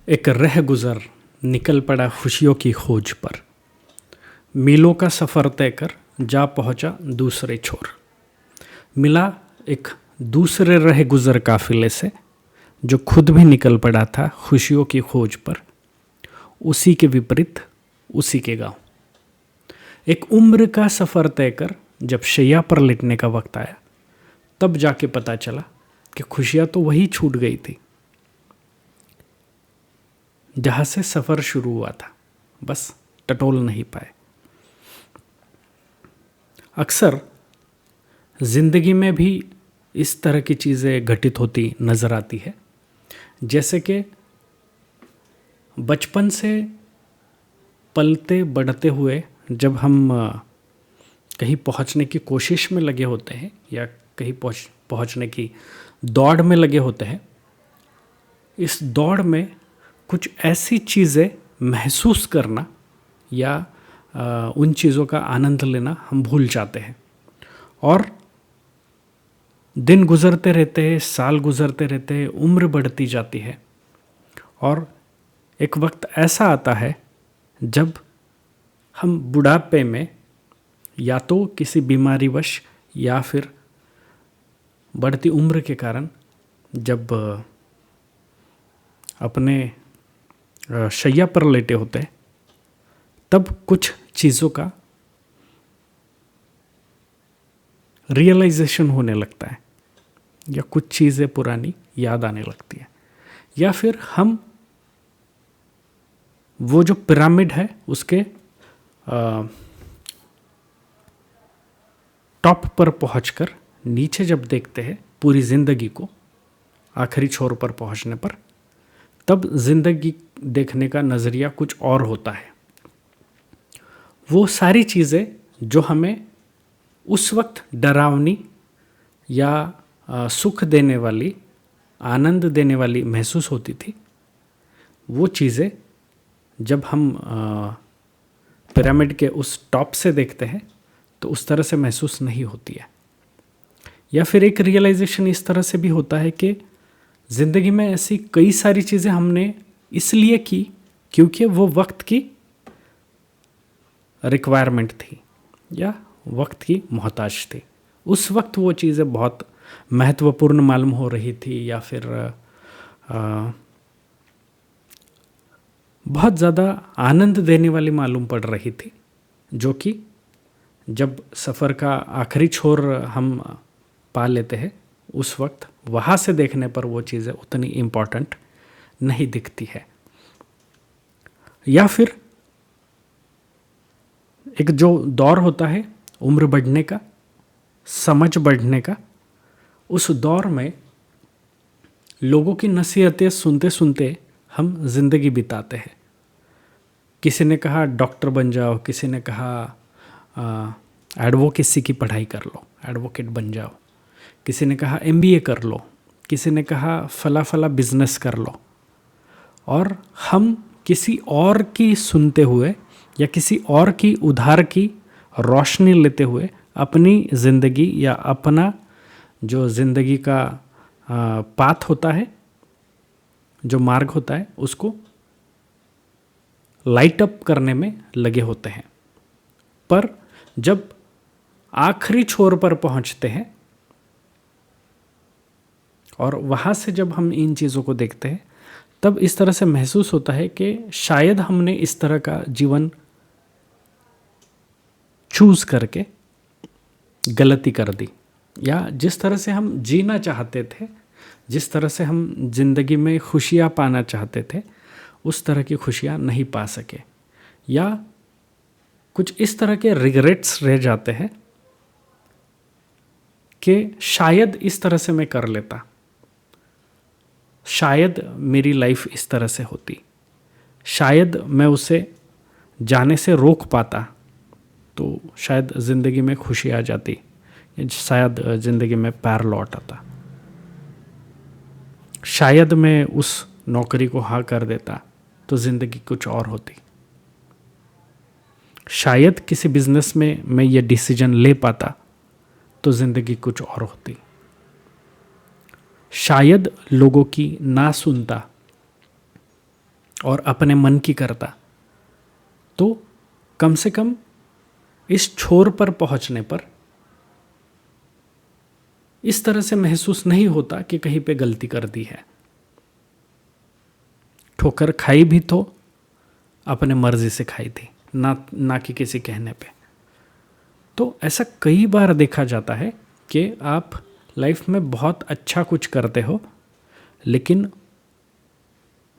एक रह गुज़र निकल पड़ा खुशियों की खोज पर, मीलों का सफ़र तय कर जा पहुंचा दूसरे छोर। मिला एक दूसरे रह गुज़र काफ़िले से, जो खुद भी निकल पड़ा था खुशियों की खोज पर। उसी के विपरीत उसी के गांव। एक उम्र का सफ़र तय कर जब शैया पर लेटने का वक्त आया, तब जाके पता चला कि खुशियाँ तो वही छूट गई थी जहाँ से सफ़र शुरू हुआ था, बस टटोल नहीं पाए। अक्सर ज़िंदगी में भी इस तरह की चीज़ें घटित होती नज़र आती है, जैसे कि बचपन से पलते बढ़ते हुए जब हम कहीं पहुंचने की कोशिश में लगे होते हैं या कहीं पहुंचने की दौड़ में लगे होते हैं, इस दौड़ में कुछ ऐसी चीज़ें महसूस करना या उन चीज़ों का आनंद लेना हम भूल जाते हैं। और दिन गुज़रते रहते हैं, साल गुज़रते रहते हैं, उम्र बढ़ती जाती है और एक वक्त ऐसा आता है जब हम बुढ़ापे में या तो किसी बीमारीवश या फिर बढ़ती उम्र के कारण जब अपने शैया पर लेटे होते हैं, तब कुछ चीज़ों का रियलाइजेशन होने लगता है या कुछ चीज़ें पुरानी याद आने लगती है, या फिर हम वो जो पिरामिड है उसके टॉप पर पहुंचकर नीचे जब देखते हैं पूरी ज़िंदगी को, आखिरी छोर पर पहुंचने पर, तब ज़िंदगी देखने का नज़रिया कुछ और होता है। वो सारी चीज़ें जो हमें उस वक्त डरावनी या सुख देने वाली, आनंद देने वाली महसूस होती थी, वो चीज़ें जब हम पिरामिड के उस टॉप से देखते हैं तो उस तरह से महसूस नहीं होती है। या फिर एक रियलाइजेशन इस तरह से भी होता है कि ज़िंदगी में ऐसी कई सारी चीज़ें हमने इसलिए की क्योंकि वो वक्त की रिक्वायरमेंट थी या वक्त की मोहताज थी। उस वक्त वो चीज़ें बहुत महत्वपूर्ण मालूम हो रही थी या फिर बहुत ज़्यादा आनंद देने वाली मालूम पड़ रही थी, जो कि जब सफ़र का आखिरी छोर हम पा लेते हैं उस वक्त वहाँ से देखने पर वो चीज़ें उतनी इम्पॉर्टेंट नहीं दिखती है। या फिर एक जो दौर होता है उम्र बढ़ने का, समझ बढ़ने का, उस दौर में लोगों की नसीहतें सुनते सुनते हम ज़िंदगी बिताते हैं। किसी ने कहा डॉक्टर बन जाओ, किसी ने कहा एडवोकेसी की पढ़ाई कर लो, एडवोकेट बन जाओ, किसी ने कहा MBA कर लो, किसी ने कहा फला फला बिजनेस कर लो। और हम किसी और की सुनते हुए या किसी और की उधार की रोशनी लेते हुए अपनी ज़िंदगी या अपना जो ज़िंदगी का पाथ होता है, जो मार्ग होता है, उसको लाइट अप करने में लगे होते हैं। पर जब आखिरी छोर पर पहुंचते हैं और वहाँ से जब हम इन चीज़ों को देखते हैं, तब इस तरह से महसूस होता है कि शायद हमने इस तरह का जीवन चूज़ करके गलती कर दी, या जिस तरह से हम जीना चाहते थे, जिस तरह से हम ज़िंदगी में खुशियाँ पाना चाहते थे, उस तरह की खुशियाँ नहीं पा सके, या कुछ इस तरह के रिग्रेट्स रह जाते हैं कि शायद इस तरह से मैं कर लेता, शायद मेरी लाइफ इस तरह से होती, शायद मैं उसे जाने से रोक पाता तो शायद ज़िंदगी में खुशी आ जाती, शायद ज़िंदगी में पैर लौट आता, शायद मैं उस नौकरी को हाँ कर देता तो ज़िंदगी कुछ और होती, शायद किसी बिजनेस में मैं ये डिसीजन ले पाता तो ज़िंदगी कुछ और होती, शायद लोगों की ना सुनता और अपने मन की करता, तो कम से कम इस छोर पर पहुंचने पर इस तरह से महसूस नहीं होता कि कहीं पे गलती कर दी है। ठोकर खाई भी तो अपने मर्जी से खाई थी, ना कि किसी कहने पे। तो ऐसा कई बार देखा जाता है कि आप लाइफ में बहुत अच्छा कुछ करते हो, लेकिन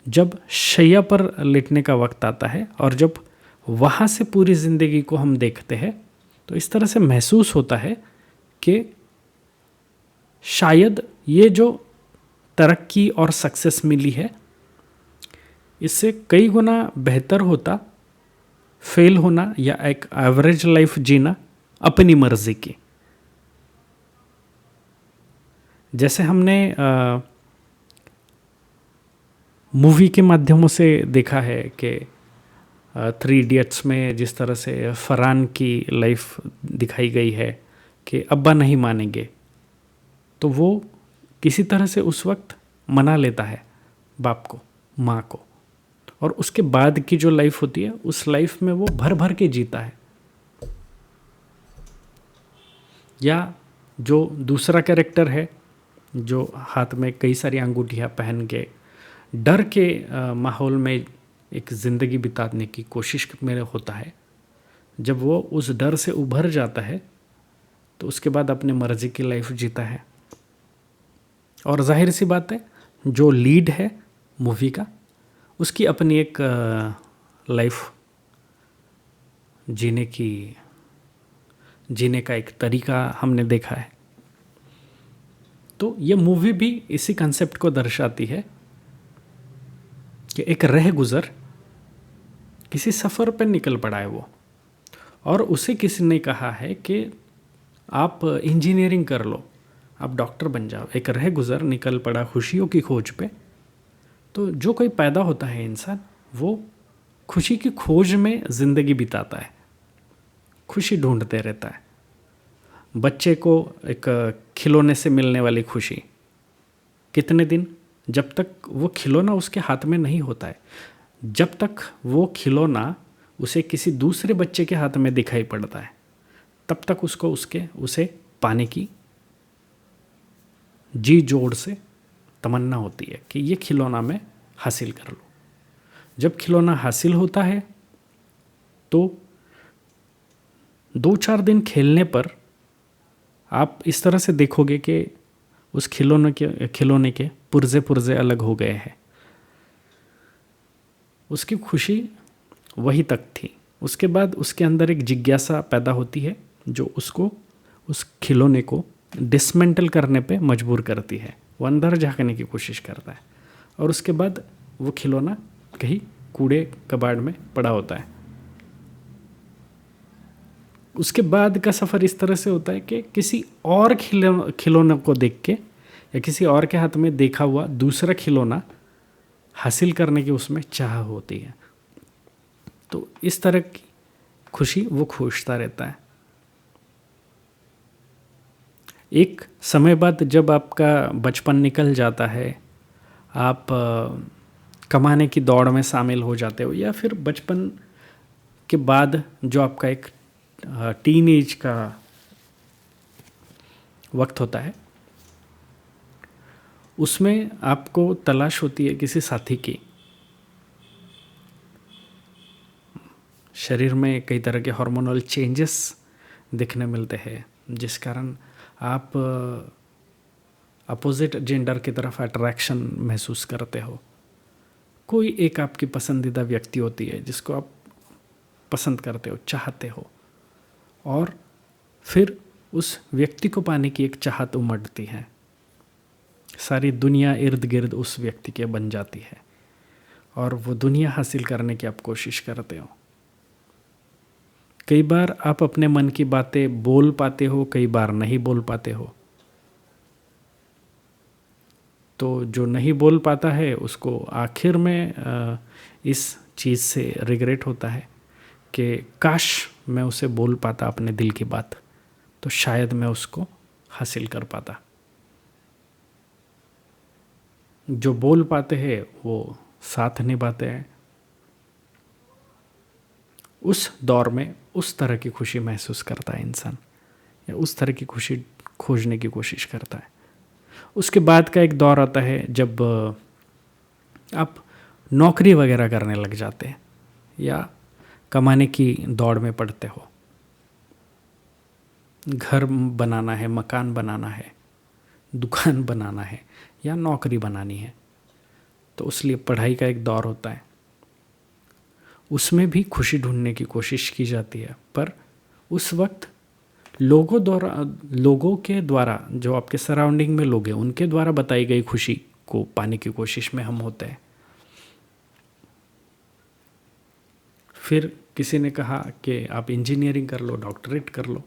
जब शैया पर लेटने का वक्त आता है और जब वहाँ से पूरी ज़िंदगी को हम देखते हैं, तो इस तरह से महसूस होता है कि शायद ये जो तरक्की और सक्सेस मिली है, इससे कई गुना बेहतर होता फेल होना या एक एवरेज लाइफ जीना अपनी मर्जी की। जैसे हमने मूवी के माध्यमों से देखा है कि 3 इडियट्स में जिस तरह से फरहान की लाइफ दिखाई गई है कि अब्बा नहीं मानेंगे, तो वो किसी तरह से उस वक्त मना लेता है बाप को, माँ को, और उसके बाद की जो लाइफ होती है उस लाइफ में वो भर भर के जीता है। या जो दूसरा कैरेक्टर है जो हाथ में कई सारी अंगूठियाँ पहन के डर के माहौल में एक ज़िंदगी बिताने की कोशिश में होता है, जब वो उस डर से उभर जाता है तो उसके बाद अपने मर्जी की लाइफ जीता है। और जाहिर सी बात है, जो लीड है मूवी का, उसकी अपनी एक लाइफ जीने का एक तरीका हमने देखा है। तो ये मूवी भी इसी कंसेप्ट को दर्शाती है कि एक रह गुज़र किसी सफ़र पर निकल पड़ा है वो, और उसे किसी ने कहा है कि आप इंजीनियरिंग कर लो, आप डॉक्टर बन जाओ। एक रह गुज़र निकल पड़ा खुशियों की खोज पे। तो जो कोई पैदा होता है इंसान, वो खुशी की खोज में ज़िंदगी बिताता है, खुशी ढूंढते रहता है। बच्चे को एक खिलौने से मिलने वाली खुशी कितने दिन, जब तक वो खिलौना उसके हाथ में नहीं होता है, जब तक वो खिलौना उसे किसी दूसरे बच्चे के हाथ में दिखाई पड़ता है, तब तक उसको उसे पाने की जी जोड़ से तमन्ना होती है कि ये खिलौना मैं हासिल कर लूँ। जब खिलौना हासिल होता है तो 2-4 दिन खेलने पर आप इस तरह से देखोगे कि उस खिलौने के पुर्जे अलग हो गए हैं। उसकी खुशी वही तक थी। उसके बाद उसके अंदर एक जिज्ञासा पैदा होती है जो उसको उस खिलौने को डिसमेंटल करने पे मजबूर करती है। वो अंदर झांकने की कोशिश करता है और उसके बाद वो खिलौना कहीं कूड़े कबाड़ में पड़ा होता है। उसके बाद का सफ़र इस तरह से होता है कि किसी और खिलौने को देख के या किसी और के हाथ में देखा हुआ दूसरा खिलौना हासिल करने की उसमें चाह होती है। तो इस तरह की खुशी वो खोजता रहता है। एक समय बाद जब आपका बचपन निकल जाता है, आप कमाने की दौड़ में शामिल हो जाते हो, या फिर बचपन के बाद जो आपका एक टीन एज का वक्त होता है, उसमें आपको तलाश होती है किसी साथी की। शरीर में कई तरह के हार्मोनल चेंजेस दिखने मिलते हैं, जिस कारण आप अपोजिट जेंडर की तरफ अट्रैक्शन महसूस करते हो। कोई एक आपकी पसंदीदा व्यक्ति होती है जिसको आप पसंद करते हो, चाहते हो, और फिर उस व्यक्ति को पाने की एक चाहत उमड़ती है। सारी दुनिया इर्द गिर्द उस व्यक्ति के बन जाती है और वो दुनिया हासिल करने की आप कोशिश करते हो। कई बार आप अपने मन की बातें बोल पाते हो, कई बार नहीं बोल पाते हो। तो जो नहीं बोल पाता है उसको आखिर में इस चीज़ से रिग्रेट होता है कि काश मैं उसे बोल पाता अपने दिल की बात, तो शायद मैं उसको हासिल कर पाता। जो बोल पाते हैं वो साथ निभाते हैं, उस दौर में उस तरह की खुशी महसूस करता है इंसान, या उस तरह की खुशी खोजने की कोशिश करता है। उसके बाद का एक दौर आता है जब आप नौकरी वगैरह करने लग जाते हैं या कमाने की दौड़ में पड़ते हो। घर बनाना है, मकान बनाना है, दुकान बनाना है या नौकरी बनानी है, तो उसलिए पढ़ाई का एक दौर होता है। उसमें भी खुशी ढूंढने की कोशिश की जाती है, पर उस वक्त लोगों के द्वारा, जो आपके सराउंडिंग में लोग हैं, उनके द्वारा बताई गई खुशी को पाने की कोशिश में हम होते हैं। फिर किसी ने कहा कि आप इंजीनियरिंग कर लो, डॉक्टरेट कर लो,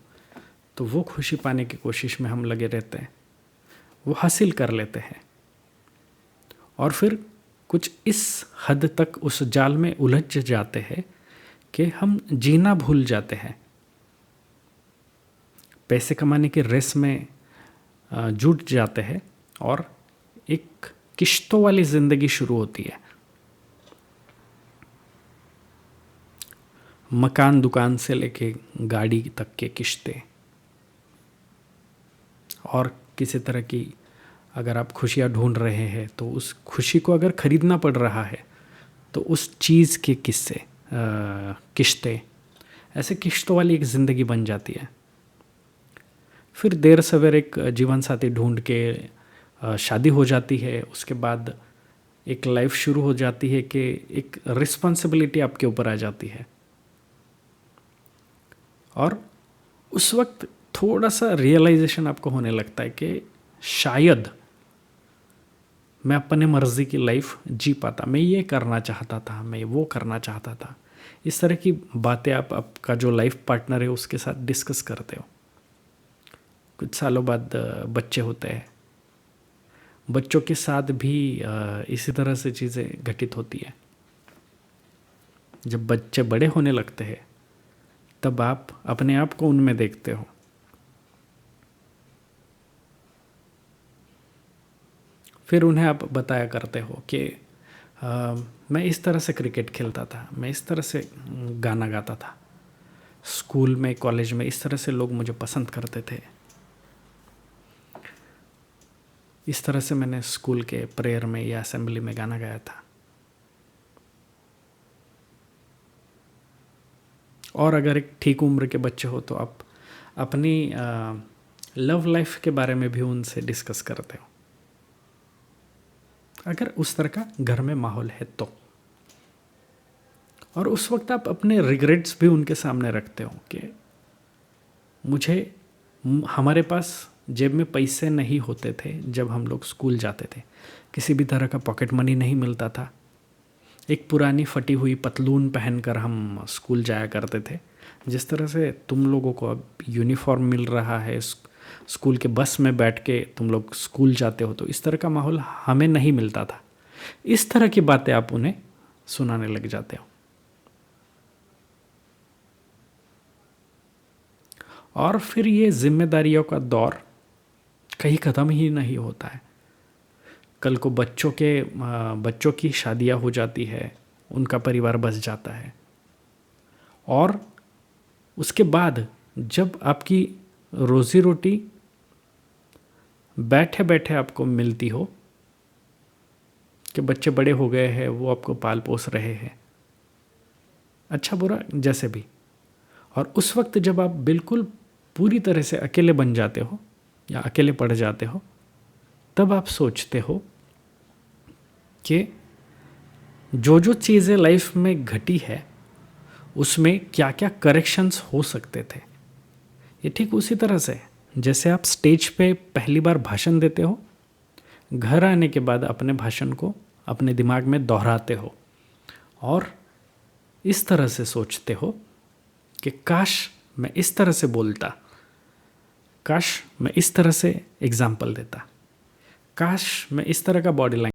तो वो खुशी पाने की कोशिश में हम लगे रहते हैं, वो हासिल कर लेते हैं, और फिर कुछ इस हद तक उस जाल में उलझ जाते हैं कि हम जीना भूल जाते हैं। पैसे कमाने के रेस में जुट जाते हैं और एक किश्तों वाली ज़िंदगी शुरू होती है। मकान दुकान से लेके गाड़ी तक के किश्ते, और किसी तरह की अगर आप खुशियाँ ढूंढ रहे हैं तो उस खुशी को अगर ख़रीदना पड़ रहा है तो उस चीज़ के किश्ते, ऐसे किश्तों वाली एक ज़िंदगी बन जाती है। फिर देर सवेर एक जीवन साथी ढूंढ के शादी हो जाती है। उसके बाद एक लाइफ शुरू हो जाती है कि एक रिस्पॉन्सिबिलिटी आपके ऊपर आ जाती है, और उस वक्त थोड़ा सा रियलाइजेशन आपको होने लगता है कि शायद मैं अपने मर्ज़ी की लाइफ जी पाता, मैं ये करना चाहता था, मैं वो करना चाहता था। इस तरह की बातें आप आपका जो लाइफ पार्टनर है उसके साथ डिस्कस करते हो। कुछ सालों बाद बच्चे होते हैं, बच्चों के साथ भी इसी तरह से चीज़ें घटित होती है। जब बच्चे बड़े होने लगते हैं तब आप अपने आप को उनमें देखते हो। फिर उन्हें आप बताया करते हो कि मैं इस तरह से क्रिकेट खेलता था, मैं इस तरह से गाना गाता था, स्कूल में कॉलेज में इस तरह से लोग मुझे पसंद करते थे, इस तरह से मैंने स्कूल के प्रेयर में या असेंबली में गाना गाया था। और अगर एक ठीक उम्र के बच्चे हो तो आप अपनी लव लाइफ के बारे में भी उनसे डिस्कस करते हो, अगर उस तरह का घर में माहौल है तो। और उस वक्त आप अपने रिग्रेट्स भी उनके सामने रखते हो कि हमारे पास जेब में पैसे नहीं होते थे जब हम लोग स्कूल जाते थे, किसी भी तरह का पॉकेट मनी नहीं मिलता था, एक पुरानी फटी हुई पतलून पहनकर हम स्कूल जाया करते थे। जिस तरह से तुम लोगों को अब यूनिफॉर्म मिल रहा है, स्कूल के बस में बैठ के तुम लोग स्कूल जाते हो, तो इस तरह का माहौल हमें नहीं मिलता था। इस तरह की बातें आप उन्हें सुनाने लग जाते हो। और फिर ये जिम्मेदारियों का दौर कहीं ख़त्म ही नहीं होता है। कल को बच्चों की शादियां हो जाती है, उनका परिवार बस जाता है, और उसके बाद जब आपकी रोज़ी रोटी बैठे बैठे आपको मिलती हो कि बच्चे बड़े हो गए हैं, वो आपको पाल पोस रहे हैं, अच्छा बुरा जैसे भी, और उस वक्त जब आप बिल्कुल पूरी तरह से अकेले बन जाते हो या अकेले पड़ जाते हो, तब आप सोचते हो कि जो जो चीज़ें लाइफ में घटी है उसमें क्या क्या करेक्शंस हो सकते थे। ये ठीक उसी तरह से जैसे आप स्टेज पे पहली बार भाषण देते हो, घर आने के बाद अपने भाषण को अपने दिमाग में दोहराते हो और इस तरह से सोचते हो कि काश मैं इस तरह से बोलता, काश मैं इस तरह से एग्जाम्पल देता, काश मैं इस तरह का बॉडी लैंग्वेज